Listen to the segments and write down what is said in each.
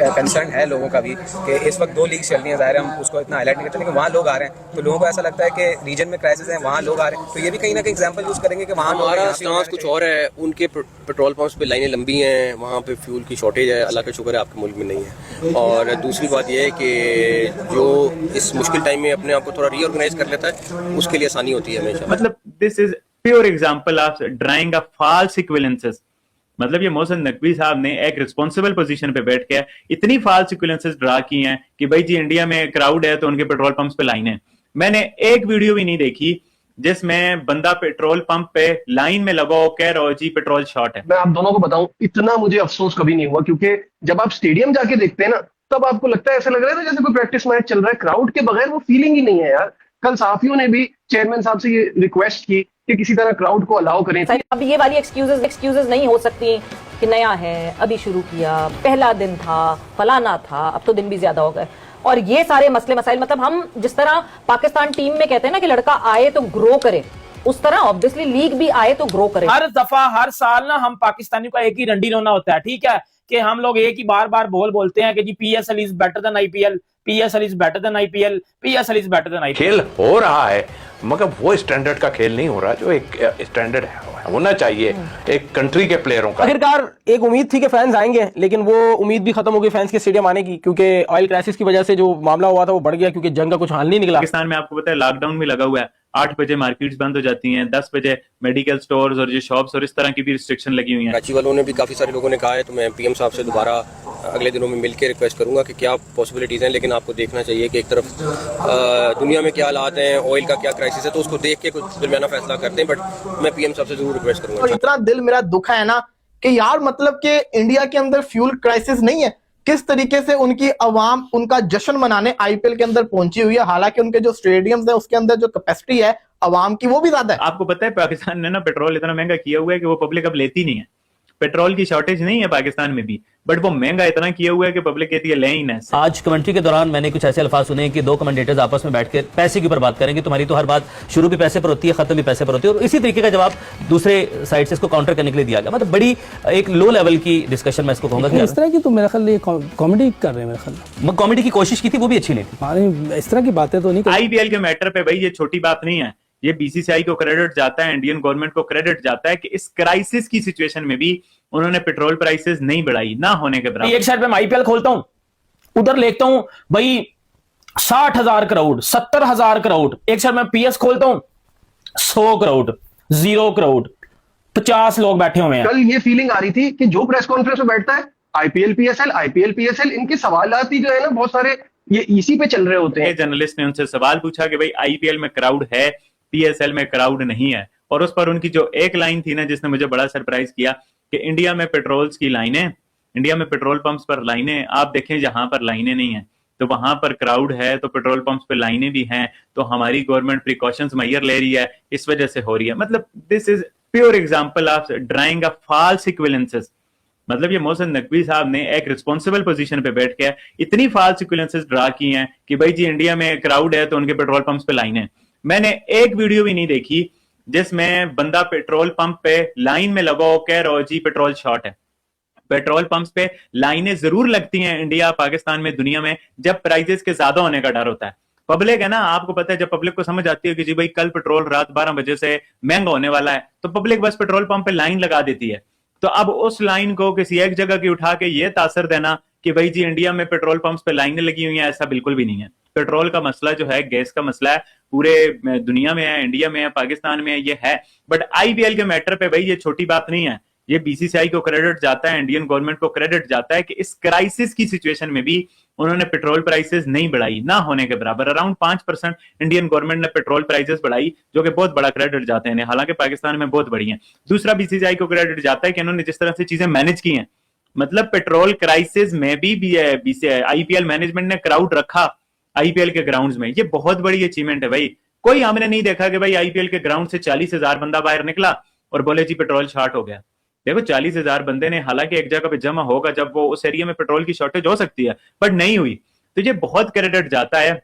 Concern है लोगों का भी कि इस वक्त 2 लीग चल रही है, ज़ाहिर है हम उसको इतना हाईलाइट नहीं करते, लेकिन वहाँ लोग आ रहे हैं तो लोगों को ऐसा लगता है कि रीजन में क्राइसिस है, वहाँ लोग आ रहे हैं, तो ये भी कहीं ना कहीं एग्जाम्पल यूज़ करेंगे कि वहाँ हमारा स्टांस कुछ और है। उनके पेट्रोल पंप्स पे लाइनें लंबी हैं, वहाँ पे फ्यूल की शॉर्टेज है, अल्लाह का शुक्र है आपके मुल्क में नहीं है। और दूसरी बात यह है कि जो इस मुश्किल टाइम में अपने आप को थोड़ा रीऑर्गेनाइज कर लेता है, उसके लिए आसानी होती है हमेशा। मतलब this is pure example of drawing a false equivalences. मतलब ये मोहसिन नकवी साहब ने एक रिस्पॉन्सिबल पोजीशन पे बैठ के इतनी फॉल्स इक्विवेलेंसेस ड्रा की हैं कि भाई जी इंडिया में क्राउड है तो उनके पेट्रोल पंप्स पे लाइन है। मैंने एक वीडियो भी नहीं देखी जिसमें बंदा पेट्रोल पंप पे लाइन में लगा हो कह रहा हो जी पेट्रोल शॉर्ट है। मैं आप दोनों को बताऊं, इतना मुझे अफसोस कभी नहीं हुआ, क्योंकि जब आप स्टेडियम जाके देखते हैं ना, तब आपको लगता है, ऐसा लग रहा है ना जैसे कोई प्रैक्टिस मैच चल रहा है। क्राउड के बगैर वो फीलिंग ही नहीं है यार। कल सहाफियों ने भी चेयरमैन साहब से ये रिक्वेस्ट की कि किसी तरह क्राउड को अलाउ करें। अब ये वाली एक्सक्यूजेस नहीं हो सकती कि नया है, अभी शुरू किया, पहला दिन था, फलाना था, अब तो दिन भी ज्यादा हो गए, और ये सारे मसले मसाइल। मतलब हम जिस तरह पाकिस्तान टीम में कहते हैं ना कि लड़का आए तो ग्रो करे, उस तरह ऑब्वियसली लीग भी आए तो ग्रो करे। हर दफा हर साल ना हम पाकिस्तानियों का एक ही रंडी रोना होता है, ठीक है, कि हम लोग एक ही बार बार बोलते हैं कि जी PSL is better than IPL, PSL is better than IPL, PSL is better than IPL. खेल हो रहा है मगर वो स्टैंडर्ड का खेल नहीं हो रहा जो एक स्टैंडर्ड होना चाहिए एक कंट्री के प्लेयरों का। आखिरकार एक उम्मीद थी कि फैंस आएंगे, लेकिन वो उम्मीद भी खत्म हो गई फैंस के स्टेडियम आने की, क्योंकि ऑयल क्राइसिस की वजह से जो मामला हुआ था वो बढ़ गया, क्योंकि जंग का कुछ हाल नहीं निकला। पाकिस्तान में आपको पता है लॉकडाउन भी लगा हुआ है, 8 बजे मार्केट्स बंद हो जाती हैं, 10 बजे मेडिकल स्टोर्स और जो शॉप्स और इस तरह की भी रिस्ट्रिक्शन लगी हुई हैं। कराची वालों ने भी काफ़ी सारे लोगों ने कहा है, तो मैं पीएम साहब से दोबारा अगले दिनों में मिलकर रिक्वेस्ट करूंगा कि क्या पॉसिबिलिटीज़ हैं। लेकिन आपको देखना चाहिए कि एक तरफ दुनिया में क्या हालात हैं, ऑयल का क्या क्राइसिस है, तो उसको देख के कुछ दरमियाना फैसला करते हैं। बट मैं पीएम साहब से जरूर रिक्वेस्ट करूंगा। और इतना दिल मेरा दुखा है ना कि यार, मतलब कि इंडिया के अंदर फ्यूल क्राइसिस नहीं है, किस तरीके से उनकी अवाम उनका जश्न मनाने आईपीएल के अंदर पहुंची हुई है, हालांकि उनके जो स्टेडियम्स है उसके अंदर जो कैपेसिटी है अवाम की वो भी ज्यादा है। आपको पता है पाकिस्तान ने ना पेट्रोल इतना महंगा किया हुआ है कि वो पब्लिक अब लेती नहीं है। पेट्रोल की शॉर्टेज नहीं है पाकिस्तान में भी, बट वो महंगा इतना किया हुआ है कि पब्लिक कहती है ले ही ना। आज कमेंट्री के दौरान मैंने कुछ ऐसे अल्फाज सुने कि 2 कमेंटेटर्स आपस में बैठकर पैसे के ऊपर बात करेंगे, तुम्हारी तो हर बात शुरू भी पैसे पर होती है, खत्म भी पैसे पर होती है, और इसी तरीके का जवाब दूसरे साइड से इसको काउंटर करने के लिए दिया गया। मतलब बड़ी एक लो लेवल की डिस्कशन मैं इसको कहूंगा। इस तरह की तो मेरा ख्याल कॉमेडी कर रहे हैं, मेरे ख्याल कॉमेडी की कोशिश की थी, वो भी अच्छी नहीं थी। इस तरह की बातें तो नहीं। आईपीएल के मैटर पे भाई ये छोटी बात नहीं है, ये बीसीसीआई को क्रेडिट जाता है, इंडियन गवर्नमेंट को क्रेडिट जाता है कि इस क्राइसिस की सिचुएशन में भी उन्होंने पेट्रोल प्राइसेस नहीं बढ़ाई, ना होने के बराबर। एक साइड पे मैं आईपीएल खोलता हूं, उधर देखता हूं भाई 60,000 करोड़, 70,000 करोड़। एक साइड में पीएस खोलता हूं 100 करोड़, 0 करोड़, 50 लोग बैठे हुए हैं। कल ये फीलिंग आ रही थी कि जो प्रेस कॉन्फ्रेंस में बैठता है आईपीएल पीएसएल, इनके सवालात ही जो है ना बहुत सारे ये इसी पे चल रहे होते हैं। जर्नलिस्ट ने उनसे सवाल पूछा कि भाई आईपीएल में क्राउड है, पीएसएल में क्राउड नहीं है, और उस पर उनकी जो एक लाइन थी ना जिसने मुझे बड़ा सरप्राइज किया कि इंडिया में पेट्रोल्स की लाइनें, इंडिया में पेट्रोल पंप्स पर लाइनें, आप देखें जहां पर लाइनें नहीं है तो वहां पर क्राउड है, तो पेट्रोल पंप्स पे लाइनें भी हैं, तो हमारी गवर्नमेंट प्रिकॉशंस मैयर ले रही है, इस वजह से हो रही है। मतलब this is pure example of drawing a false equivalences. मतलब ये मोहसिन नकवी साहब ने एक रिस्पॉन्सिबल पोजीशन पे बैठ के इतनी फॉल्स इक्विवेलेंसेस ड्रा की हैं कि भाई जी इंडिया में क्राउड है तो उनके पेट्रोल पंप्स पे लाइनें। मैंने एक वीडियो भी नहीं देखी जिसमें बंदा पेट्रोल पंप पे लाइन में लगा हो कह रहा हो जी पेट्रोल शॉर्ट है। पेट्रोल पंप्स पे लाइनें जरूर लगती हैं इंडिया, पाकिस्तान में, दुनिया में, जब प्राइसेस के ज्यादा होने का डर होता है। पब्लिक है ना, आपको पता है जब पब्लिक को समझ आती है कि जी भाई कल पेट्रोल रात 12 बजे से महंगा होने वाला है, तो पब्लिक बस पेट्रोल पंप पे लाइन लगा देती है। तो अब उस लाइन को किसी एक जगह की उठा के ये तासर देना कि भाई जी इंडिया में पेट्रोल पंप्स पे लाइनें लगी हुई हैं, ऐसा बिल्कुल भी नहीं है। पेट्रोल का मसला जो है, गैस का मसला है, पूरे दुनिया में है, इंडिया में है, पाकिस्तान में है, ये है। बट आईपीएल के मैटर पे भाई ये छोटी बात नहीं है, ये बीसीसीआई को क्रेडिट जाता है, इंडियन गवर्नमेंट को क्रेडिट जाता है कि इस क्राइसिस की सिचुएशन में भी उन्होंने पेट्रोल प्राइसेस नहीं बढ़ाई, ना होने के बराबर। अराउंड 5% इंडियन गवर्नमेंट ने पेट्रोल प्राइसेस बढ़ाई, जो कि बहुत बड़ा क्रेडिट जाते हैं, हालांकि पाकिस्तान में बहुत बड़ी है। दूसरा बीसीसीआई को क्रेडिट जाता है कि इन्होंने जिस तरह से चीजें मैनेज की हैं, मतलब पेट्रोल क्राइसिस में भी आईपीएल मैनेजमेंट ने क्राउड रखा आईपीएल के ग्राउंड्स में, ये बहुत बड़ी अचीवमेंट है भाई। कोई हमने नहीं देखा कि भाई आईपीएल के ग्राउंड से 40,000 बंदा बाहर निकला और बोले जी पेट्रोल शॉर्ट हो गया। देखो 40,000 बंदे ने, हालांकि एक जगह पे जमा होगा जब वो उस एरिया में पेट्रोल की शॉर्टेज हो सकती है, बट नहीं हुई, तो ये बहुत क्रेडिट जाता है।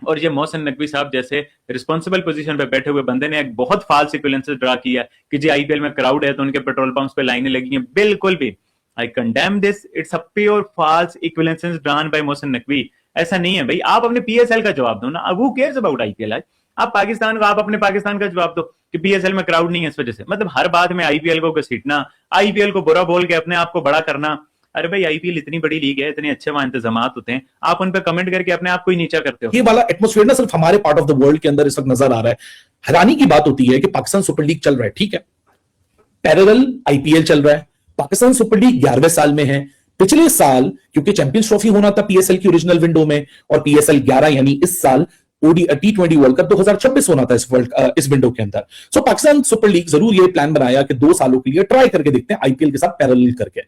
और ये मोहसिन नकवी साहब जैसे रिस्पॉन्सिबल पोजीशन पे बैठे हुए बंदे ने एक बहुत फाल्स इक्विवेलेंसेस ड्रा किया कि जी आईपीएल में क्राउड है तो उनके पेट्रोल पंप्स पे लाइनें लगी हैं। बिल्कुल भी I condemn this, it's a pure false equivalence done by Mohsin Naqvi. ऐसा नहीं है भाई, आप अपने पीएसएल का जवाब दो ना, हु केयर्स अबाउट आईपीएल। आप पाकिस्तान का, आप अपने पाकिस्तान का जवाब दो कि पीएसएल में क्राउड नहीं है इस वजह से। मतलब हर बात में आईपीएल को घसीटना, आईपीएल को बुरा बोल के अपने आप को बड़ा करना। अरे भाई आईपीएल इतनी बड़ी लीग है, इतने अच्छे वहां इंतजाम होते हैं, आप उन पे कमेंट करके अपने आप को ही नीचा करते हो। ये वाला एटमोस्फेयर ना सिर्फ हमारे पार्ट ऑफ द वर्ल्ड के अंदर इस वक्त नजर आ रहा है। हैरानी की बात होती है कि पाकिस्तान सुपर लीग चल रहा है, ठीक है, पैरेलल आईपीएल चल रहा है, पाकिस्तान सुपर लीग 11वें साल में है। पिछले साल क्योंकि चैंपियंस ट्रॉफी होना था पीएसएल की ओरिजिनल विंडो में, और पीएसएल 11 यानी इस साल T20 वर्ल्ड कप 2026 होना था इस विंडो के अंदर। सो पाकिस्तान सुपर लीग जरूर ये प्लान बनाया कि 2 सालों के लिए ट्राई करके देखते हैं आईपीएल के साथ पैरेलल करके,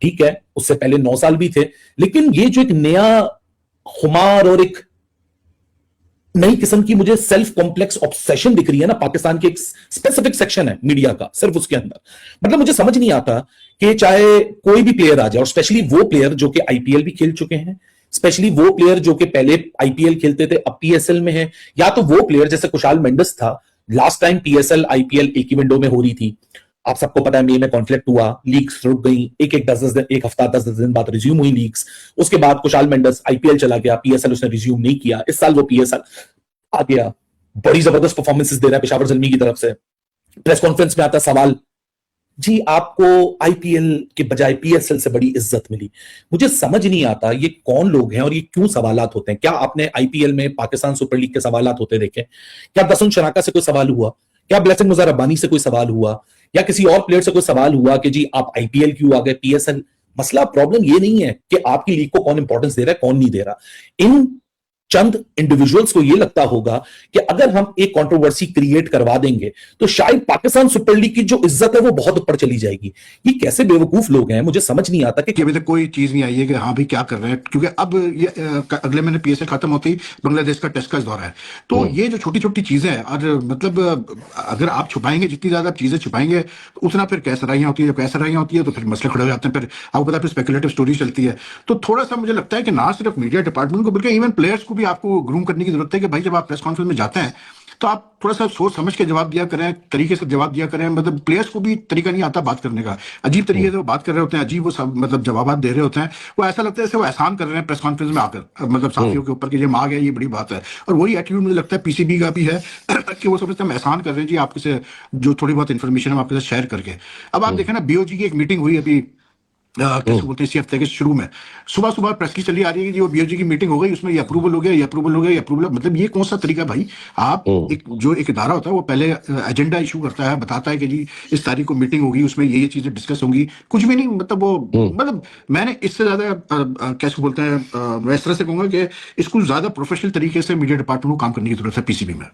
ठीक है। उससे पहले 9 साल भी थे, लेकिन ये जो एक नया खुमार और एक नई किस्म की मुझे सेल्फ कॉम्प्लेक्स ऑब्सेशन दिख रही है ना, पाकिस्तान के एक स्पेसिफिक सेक्शन है मीडिया का सिर्फ उसके अंदर, मतलब मुझे समझ नहीं आता कि चाहे कोई भी प्लेयर आ जाए, और स्पेशली वो प्लेयर जो कि आईपीएल भी खेल चुके हैं, स्पेशली वो प्लेयर जो कि पहले आईपीएल खेलते थे अब पीएसएल में है, या तो वो प्लेयर जैसे कुशाल मेंडिस था, लास्ट टाइम पीएसएल आईपीएल एक ही विंडो में हो रही थी, आप सबको पता है मई में कॉन्फ्लिक्ट हुआ, लीग्स रुक गई, एक हफ्ता 10 दिन बाद रिज्यूम हुई लीग्स, उसके बाद कुशाल मेंडिस आईपीएल चला गया, पीएसएल उसने रिज्यूम नहीं किया, इस साल वो पीएसएल आ गया, बड़ी जबरदस्त परफॉर्मेंसेस दे रहा है पेशावर ज़ल्मी की तरफ से। प्रेस कॉन्फ्रेंस में आता सवाल, जी आपको आईपीएल के बजाय पीएसएल से बड़ी इज्जत मिली। मुझे समझ नहीं आता ये कौन लोग हैं और ये क्यों सवालात होते हैं। क्या आपने आईपीएल में पाकिस्तान सुपर लीग के सवालात होते देखे? क्या दसन शनाका से कोई सवाल हुआ? क्या ब्लेसिंग मुज़र रब्बानी से कोई सवाल हुआ? या किसी और प्लेयर से कोई सवाल हुआ कि जी आप आईपीएल क्यों आ गए, पीएसएल? मसला प्रॉब्लम ये नहीं है कि आपकी लीग को कौन इंपॉर्टेंस दे रहा है कौन नहीं दे रहा। इन चंद इंडिविजुअल्स को यह लगता होगा कि अगर हम एक कंट्रोवर्सी क्रिएट करवा देंगे तो शायद पाकिस्तान सुपर लीग की जो इज्जत है वो बहुत ऊपर चली जाएगी। ये कैसे बेवकूफ लोग हैं, मुझे समझ नहीं आता कि अभी तक कोई चीज नहीं आई है कि हाँ भाई क्या कर रहे हैं, क्योंकि अब ये अगले महीने पीएसएल खत्म होती ही बांग्लादेश का टेस्ट का दौरा है। तो ये जो छोटी छोटी चीजें हैं, और मतलब अगर आप छुपाएंगे, जितनी ज्यादा आप चीजें छुपाएंगे तो उतना फिर कैसराइयां होती है, जब कैसराइयां होती है तो फिर मसले खड़े हो जाते हैं, फिर आपको पता है फिर स्पेकुलेटिव स्टोरी चलती है। तो थोड़ा सा मुझे लगता है कि ना सिर्फ मीडिया डिपार्टमेंट को बल्कि इवन प्लेयर्स को भी आपको ग्रूम करने की जरूरत है कि भाई जब आप प्रेस कॉन्फ्रेंस में जाते हैं तो आप थोड़ा सा सोच समझ के जवाब दिया करें, तरीके से जवाब दिया करें। मतलब प्लेयर्स को भी तरीका नहीं आता बात करने का, अजीब तरीके से वो बात कर रहे होते हैं, अजीब वो सब मतलब जवाब दे रहे होते हैं, वो ऐसा लगता है जैसे वो एहसान कर रहे हैं प्रेस कॉन्फ्रेंस में आकर, मतलब साथियों के ऊपर कि ये आ गया, ये बड़ी बात है। और वही एटीट्यूड मुझे लगता है पीसीबी का भी है कि वो समझते हैं हम एहसान कर रहे हैं जी आपके से जो थोड़ी बहुत इन्फॉर्मेशन हम आपके साथ शेयर करके। अब आप देखें ना, बीओजी की एक मीटिंग हुई अभी कैसे बोलते हैं इसी हफ्ते के शुरू में, सुबह सुबह प्रेस की चली आ रही है कि वो बीओजी की मीटिंग हो गई, उसमें ये अप्रूवल हो गया, ये अप्रूवल हो गया, ये अप्रूवल। मतलब ये कौन सा तरीका भाई? आप एक इदारा होता है वो पहले एजेंडा इशू करता है, बताता है कि जी इस तारीख को मीटिंग होगी, उसमें ये चीजें डिस्कस होंगी, कुछ भी नहीं। मतलब वो मतलब मैंने इससे ज्यादा कैसे बोलते हैं, मैं इस तरह से कहूंगा कि इसको ज्यादा प्रोफेशनल तरीके से मीडिया डिपार्टमेंट को काम करने की जरूरत है पीसीबी में।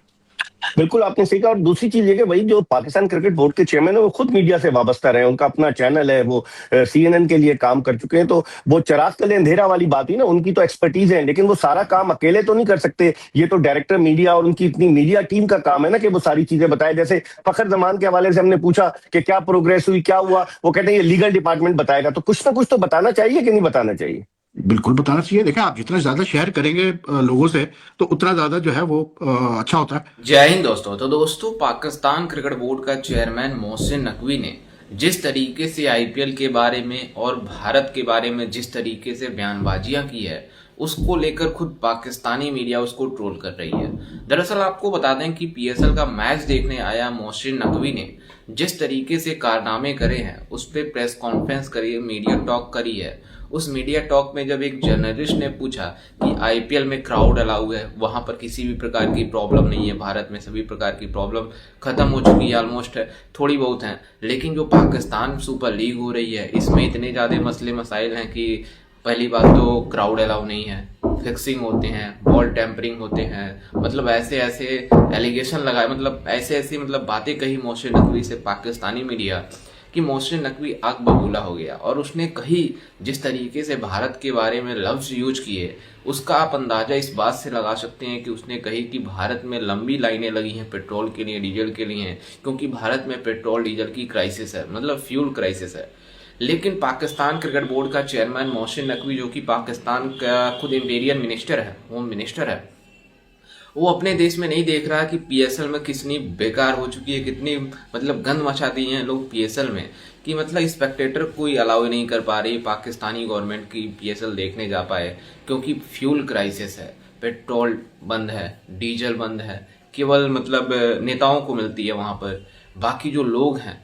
बिल्कुल आपने सही कहा। और दूसरी चीज ये कि भाई जो पाकिस्तान क्रिकेट बोर्ड के चेयरमैन है वो खुद मीडिया से वाबस्ता रहे, उनका अपना चैनल है, वो सीएनएन के लिए काम कर चुके हैं, तो वो चराग तले अंधेरा वाली बात ही ना, उनकी तो एक्सपर्टीज है, लेकिन वो सारा काम अकेले तो नहीं कर सकते। ये तो डायरेक्टर मीडिया और उनकी इतनी मीडिया टीम का काम है ना कि वो सारी चीजें बताए। जैसे फखर जमान के हवाले से हमने पूछा कि क्या प्रोग्रेस हुई, क्या हुआ, वो कहते हैं ये लीगल डिपार्टमेंट बताएगा, तो कुछ ना कुछ तो बताना चाहिए कि नहीं बताना चाहिए? बिल्कुल बताना चाहिए। देखिए आप जितना ज्यादा शेयर करेंगे लोगों से तो उतना ज्यादा जो है वो अच्छा होता है। जय हिंद दोस्तों। तो दोस्तों, पाकिस्तान क्रिकेट बोर्ड का चेयरमैन मोहसिन नकवी ने जिस तरीके से आईपीएल के बारे में और भारत के बारे में जिस तरीके से बयानबाजियां की है, उसको लेकर खुद पाकिस्तानी मीडिया उसको ट्रोल कर रही है। दरअसल आपको बता दें कि पीएसएल का मैच देखने आया मोहसिन नकवी ने जिस तरीके से कारनामे करे हैं, उस पर प्रेस कॉन्फ्रेंस करी, मीडिया टॉक करी है। उस मीडिया टॉक में जब एक जर्नलिस्ट ने पूछा कि आईपीएल में क्राउड अलाउ है, वहां पर किसी भी प्रकार की प्रॉब्लम नहीं है, भारत में सभी प्रकार की प्रॉब्लम खत्म हो चुकी है, ऑलमोस्ट है, थोड़ी बहुत हैं, लेकिन जो पाकिस्तान सुपर लीग हो रही है इसमें इतने ज्यादा मसले मसाइल हैं कि पहली बात तो क्राउड अलाउ नहीं है, फिक्सिंग होते हैं, बॉल टेम्परिंग होते हैं, मतलब ऐसे ऐसे एलिगेशन लगाए, मतलब ऐसे ऐसी मतलब बातें कही मोहसिन नकवी से पाकिस्तानी मीडिया कि मोहसिन नकवी आग बबूला हो गया। और उसने कही जिस तरीके से भारत के बारे में लफ्ज यूज किए, उसका आप अंदाजा इस बात से लगा सकते हैं कि उसने कही कि भारत में लंबी लाइनें लगी हैं पेट्रोल के लिए, डीजल के लिए, क्योंकि भारत में पेट्रोल डीजल की क्राइसिस है, मतलब फ्यूल क्राइसिस है। लेकिन पाकिस्तान क्रिकेट बोर्ड का चेयरमैन मोहसिन नकवी, जो कि पाकिस्तान का खुद इंटीरियर मिनिस्टर है, होम मिनिस्टर है, वो अपने देश में नहीं देख रहा कि पीएसएल में कितनी बेकार हो चुकी है, कितनी मतलब गंद मचा दी है लोग पीएसएल में, कि मतलब स्पेक्टेटर कोई अलाउ नहीं कर पा रही पाकिस्तानी गवर्नमेंट की PSL देखने जा पाए, क्योंकि फ्यूल क्राइसिस है, पेट्रोल बंद है, डीजल बंद है, केवल मतलब नेताओं को मिलती है वहां पर, बाकी जो लोग हैं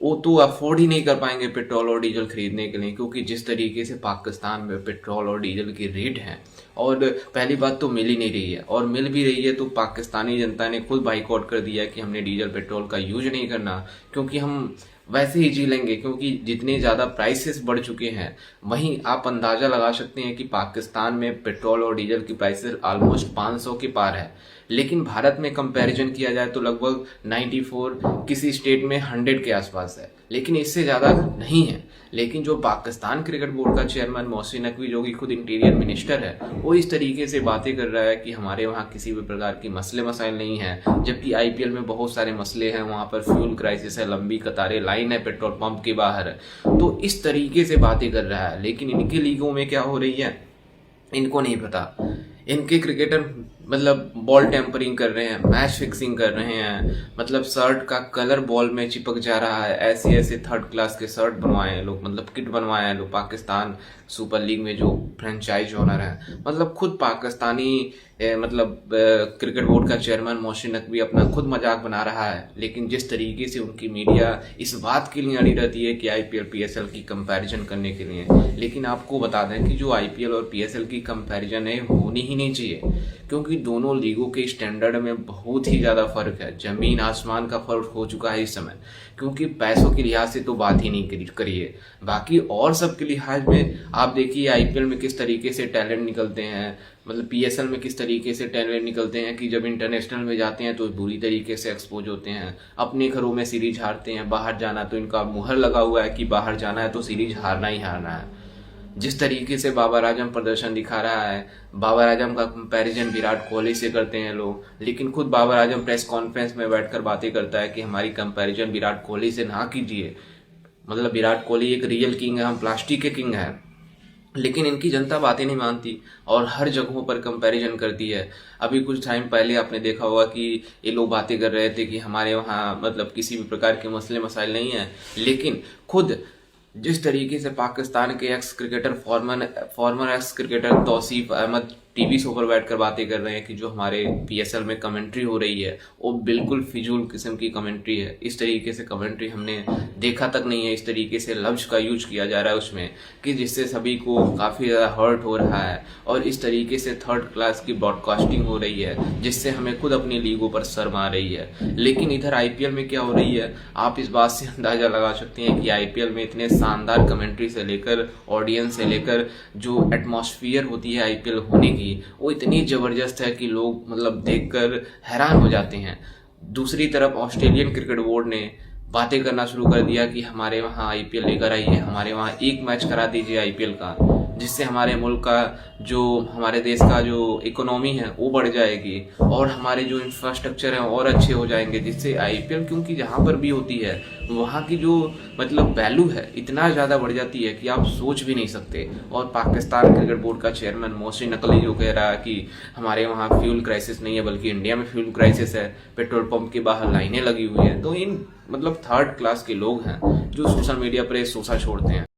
वो तो अफोर्ड ही नहीं कर पाएंगे पेट्रोल और डीजल खरीदने के लिए, क्योंकि जिस तरीके से पाकिस्तान में पेट्रोल और डीजल की रेट हैं, और पहली बात तो मिल ही नहीं रही है, और मिल भी रही है तो पाकिस्तानी जनता ने खुद बाइकआउट कर दिया कि हमने डीजल पेट्रोल का यूज नहीं करना, क्योंकि हम वैसे ही जी लेंगे, क्योंकि जितने ज़्यादा प्राइसेस बढ़ चुके हैं वहीं आप अंदाज़ा लगा सकते हैं कि पाकिस्तान में पेट्रोल और डीजल की प्राइसेस ऑलमोस्ट 500 के पार है, लेकिन भारत में कंपैरिजन किया जाए तो लगभग 94, किसी स्टेट में 100 के आसपास है, लेकिन इससे ज़्यादा नहीं है। लेकिन जो पाकिस्तान क्रिकेट बोर्ड का चेयरमैन मोहसिन नकवी, जो कि खुद इंटीरियर मिनिस्टर है, वो इस तरीके से बातें कर रहा है कि हमारे वहाँ किसी भी प्रकार की मसले मसाइल नहीं हैं, जबकि IPL में बहुत सारे मसले हैं, वहाँ पर फ्यूल क्राइसिस है, लंबी कतारें, लाइन है पेट्रोल पंप के बाहर, तो इस तरीके से बातें कर रहा है। लेकिन इनकी लीगों में क्या हो रही है इनको नहीं पता। इनके क्रिकेटर मतलब बॉल टेम्परिंग कर रहे हैं, मैच फिक्सिंग कर रहे हैं, मतलब शर्ट का कलर बॉल में चिपक जा रहा है, ऐसे ऐसे 3rd क्लास के शर्ट बनवाए हैं लोग, मतलब किट बनवाए हैं लोग। पाकिस्तान सुपर लीग में जो फ्रेंचाइज ओनर है, मतलब खुद पाकिस्तानी क्रिकेट बोर्ड का चेयरमैन मोहसिन नकवी अपना खुद मजाक बना रहा है। लेकिन जिस तरीके से उनकी मीडिया इस बात के लिए अड़ी रहती है कि IPL PSL की कंपैरिजन करने के लिए, लेकिन आपको बता दें कि जो IPL और PSL की कंपैरिजन है होनी ही नहीं चाहिए, क्योंकि दोनों लीगों के स्टैंडर्ड में बहुत ही ज़्यादा फर्क है, जमीन आसमान का फर्क हो चुका है इस समय। क्योंकि पैसों के लिहाज से तो बात ही नहीं करिए, बाकी और सब के लिहाज में आप देखिए IPL में किस तरीके से टैलेंट निकलते हैं, मतलब PSL में किस तरीके से टैलेंट निकलते हैं कि जब इंटरनेशनल में जाते हैं तो बुरी तरीके से एक्सपोज होते हैं, अपने घरों में सीरीज हारते हैं, बाहर जाना तो इनका मुहर लगा हुआ है कि बाहर जाना है तो सीरीज हारना ही हारना है। जिस तरीके से बाबर आजम प्रदर्शन दिखा रहा है, बाबर आजम का कंपैरिजन विराट कोहली से करते हैं लोग, लेकिन खुद बाबर आजम प्रेस कॉन्फ्रेंस में बैठकर बातें करता है कि हमारी कंपैरिजन विराट कोहली से ना कीजिए, मतलब विराट कोहली एक रियल किंग है, हम प्लास्टिक के किंग हैं। लेकिन इनकी जनता बातें नहीं मानती और हर जगहों पर कंपैरिजन करती है। अभी कुछ टाइम पहले आपने देखा होगा कि ये लोग बातें कर रहे थे कि हमारे वहाँ मतलब किसी भी प्रकार के मसले मसाइल नहीं है, लेकिन खुद जिस तरीके से पाकिस्तान के ex cricketer former ex cricketer Tauseef Ahmed TV show पर बैठकर बातें कर रहे हैं कि जो हमारे PSL में कमेंट्री हो रही है वो बिल्कुल फिजूल किस्म की कमेंट्री है, इस तरीके से कमेंट्री हमने देखा तक नहीं है, इस तरीके से लफ्ज का यूज किया जा रहा है उसमें कि जिससे सभी को काफ़ी ज़्यादा हर्ट हो रहा है, और इस तरीके से 3rd क्लास की ब्रॉडकास्टिंग हो रही है जिससे हमें खुद अपनी लीगों पर शर्म आ रही है। लेकिन इधर IPL में क्या हो रही है, आप इस बात से अंदाज़ा लगा सकते हैं कि IPL में इतने शानदार कमेंट्री से लेकर ऑडियंस से लेकर जो एटमॉस्फियर होती है IPL होने की, वो इतनी जबरदस्त है कि लोग मतलब देखकर हैरान हो जाते हैं। दूसरी तरफ ऑस्ट्रेलियन क्रिकेट बोर्ड ने बातें करना शुरू कर दिया कि हमारे वहाँ IPL लेकर आइए, हमारे वहाँ एक मैच करा दीजिए IPL का, जिससे हमारे मुल्क का जो हमारे देश का जो इकोनॉमी है वो बढ़ जाएगी और हमारे जो इंफ्रास्ट्रक्चर है और अच्छे हो जाएंगे, जिससे IPL क्योंकि जहाँ पर भी होती है वहाँ की जो मतलब वैल्यू है इतना ज़्यादा बढ़ जाती है कि आप सोच भी नहीं सकते। और पाकिस्तान क्रिकेट बोर्ड का चेयरमैन मोहसिन नकवी जो कह रहा है कि हमारे वहाँ फ्यूल क्राइसिस नहीं है बल्कि इंडिया में फ्यूल क्राइसिस है, पेट्रोल पंप के बाहर लाइनें लगी हुई हैं, तो इन मतलब 3rd क्लास के लोग हैं जो सोशल मीडिया पर सोचा छोड़ते हैं।